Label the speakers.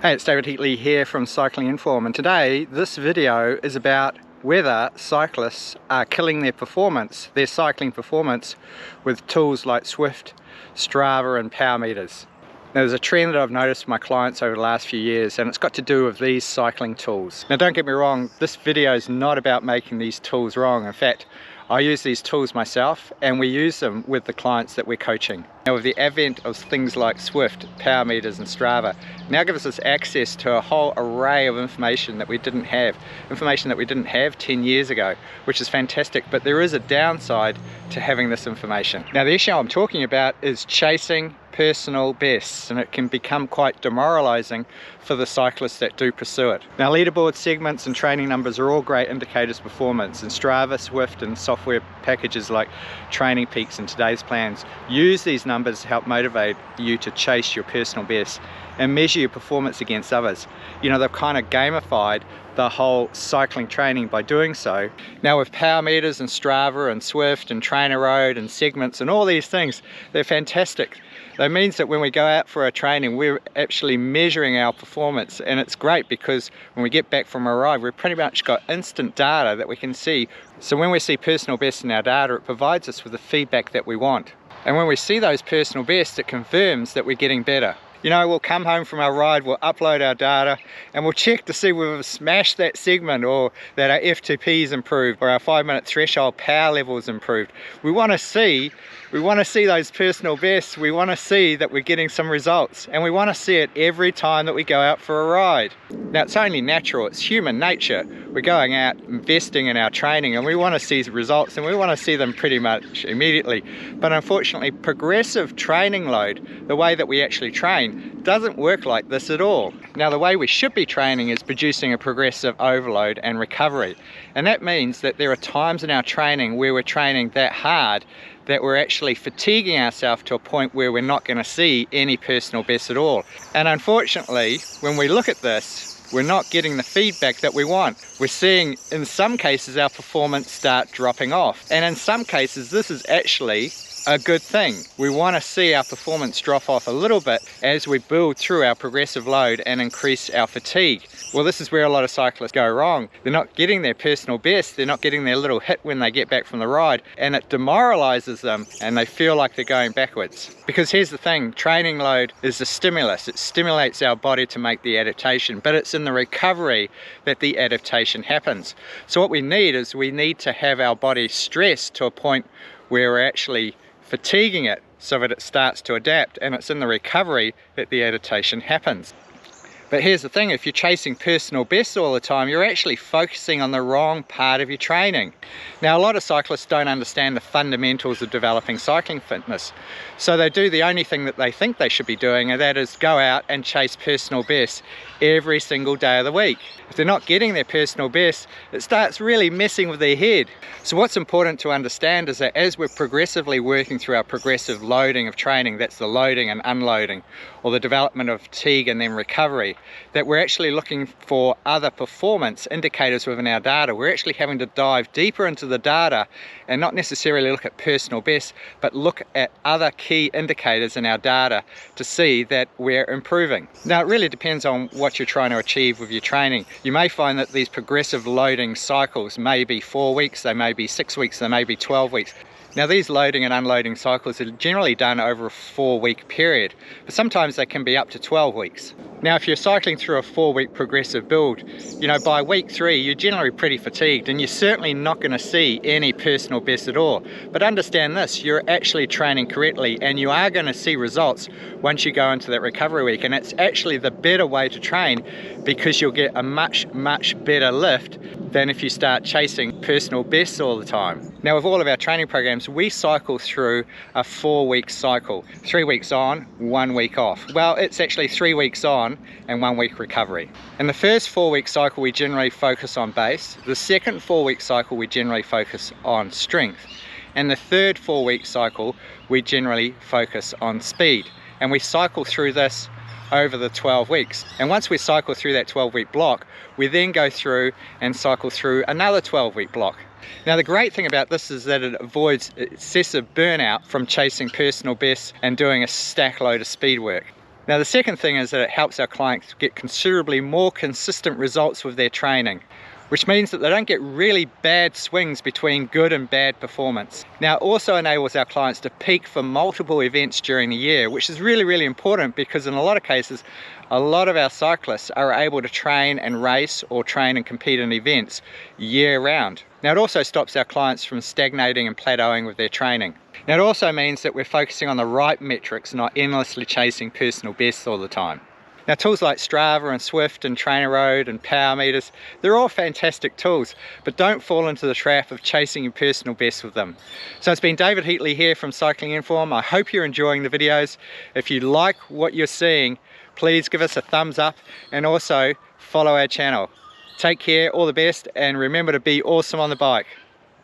Speaker 1: Hey, it's David Heatley here from Cycling Inform, and today this video is about whether cyclists are killing their performance, their cycling performance, with tools like Zwift, Strava and power meters. Now, there's a trend that I've noticed with my clients over the last few years, and it's got to do with these cycling tools. Now, don't get me wrong, this video is not about making these tools wrong. In fact, I use these tools myself and we use them with the clients that we're coaching. Now, with the advent of things like Zwift, power meters and Strava, now gives us access to a whole array of information that we didn't have. Information that we didn't have 10 years ago, which is fantastic, but there is a downside to having this information. Now, the issue I'm talking about is chasing personal bests, and it can become quite demoralizing for the cyclists that do pursue it. Now, leaderboard segments and training numbers are all great indicators of performance, and Strava, Zwift and software packages like Training Peaks and Today's Plans use these numbers to help motivate you to chase your personal best and measure your performance against others. You know, they've kind of gamified the whole cycling training by doing so. Now, with power meters and Strava and Zwift and Trainer Road and segments and all these things, they're fantastic. That means that when we go out for a training, we're actually measuring our performance, and it's great because when we get back from a ride, we've pretty much got instant data that we can see. So when we see personal bests in our data, it provides us with the feedback that we want. And when we see those personal bests, it confirms that we're getting better. You know, we'll come home from our ride, we'll upload our data, and we'll check to see whether we've smashed that segment, or that our F2P's improved, or our 5-minute threshold power levels improved. We want to see those personal bests. We want to see that we're getting some results, and we want to see it every time that we go out for a ride. Now, it's only natural, it's human nature. We're going out investing in our training, and we want to see results, and we want to see them pretty much immediately. But unfortunately, progressive training load, the way that we actually train, doesn't work like this at all. Now, the way we should be training is producing a progressive overload and recovery. And that means that there are times in our training where we're training that hard that we're actually fatiguing ourselves to a point where we're not going to see any personal best at all. And unfortunately, when we look at this, we're not getting the feedback that we want. We're seeing, in some cases, our performance start dropping off. And in some cases, this is actually a good thing. We want to see our performance drop off a little bit as we build through our progressive load and increase our fatigue. Well, this is where a lot of cyclists go wrong. They're not getting their personal best, they're not getting their little hit when they get back from the ride, and it demoralizes them and they feel like they're going backwards. Because here's the thing, training load is a stimulus. It stimulates our body to make the adaptation, but it's in the recovery that the adaptation happens. So what we need is we need to have our body stressed to a point where we're actually fatiguing it so that it starts to adapt, and it's in the recovery that the adaptation happens. But here's the thing, if you're chasing personal bests all the time, you're actually focusing on the wrong part of your training. Now, a lot of cyclists don't understand the fundamentals of developing cycling fitness. So they do the only thing that they think they should be doing, and that is go out and chase personal bests every single day of the week. If they're not getting their personal best, it starts really messing with their head. So what's important to understand is that as we're progressively working through our progressive loading of training, that's the loading and unloading, or the development of fatigue and then recovery, that we're actually looking for other performance indicators within our data. We're actually having to dive deeper into the data and not necessarily look at personal best, but look at other key indicators in our data to see that we're improving. Now, it really depends on what you're trying to achieve with your training. You may find that these progressive loading cycles may be 4 weeks, they may be 6 weeks, they may be 12 weeks. Now, these loading and unloading cycles are generally done over a 4-week period, but sometimes they can be up to 12 weeks. Now, if you're cycling through a 4-week progressive build, you know, by week 3, you're generally pretty fatigued, and you're certainly not going to see any personal best at all. But understand this, you're actually training correctly, and you are going to see results once you go into that recovery week. And it's actually the better way to train, because you'll get a much better lift than if you start chasing personal bests all the time. Now, with all of our training programs, we cycle through a 4-week cycle, 3 weeks on, 1 week off. Well, it's actually 3 weeks on and 1 week recovery. In the first 4-week cycle, we generally focus on base. The second 4-week cycle, we generally focus on strength. And the third 4-week cycle, we generally focus on speed. And we cycle through this over the 12 weeks. And once we cycle through that 12-week block, we then go through and cycle through another 12-week block. Now, the great thing about this is that it avoids excessive burnout from chasing personal bests and doing a stack load of speed work. Now the second thing is that it helps our clients get considerably more consistent results with their training, which means that they don't get really bad swings between good and bad performance. Now it also enables our clients to peak for multiple events during the year, which is really important, because in a lot of cases a lot of our cyclists are able to train and race or train and compete in events year round. Now it also stops our clients from stagnating and plateauing with their training. Now it also means that we're focusing on the right metrics, not endlessly chasing personal bests all the time. Now tools like Strava and Zwift and Trainer Road and Power Meters, they're all fantastic tools, but don't fall into the trap of chasing your personal best with them. So it's been David Heatley here from Cycling Inform. I hope you're enjoying the videos. If you like what you're seeing, please give us a thumbs up and also follow our channel. Take care, all the best, and remember to be awesome on the bike.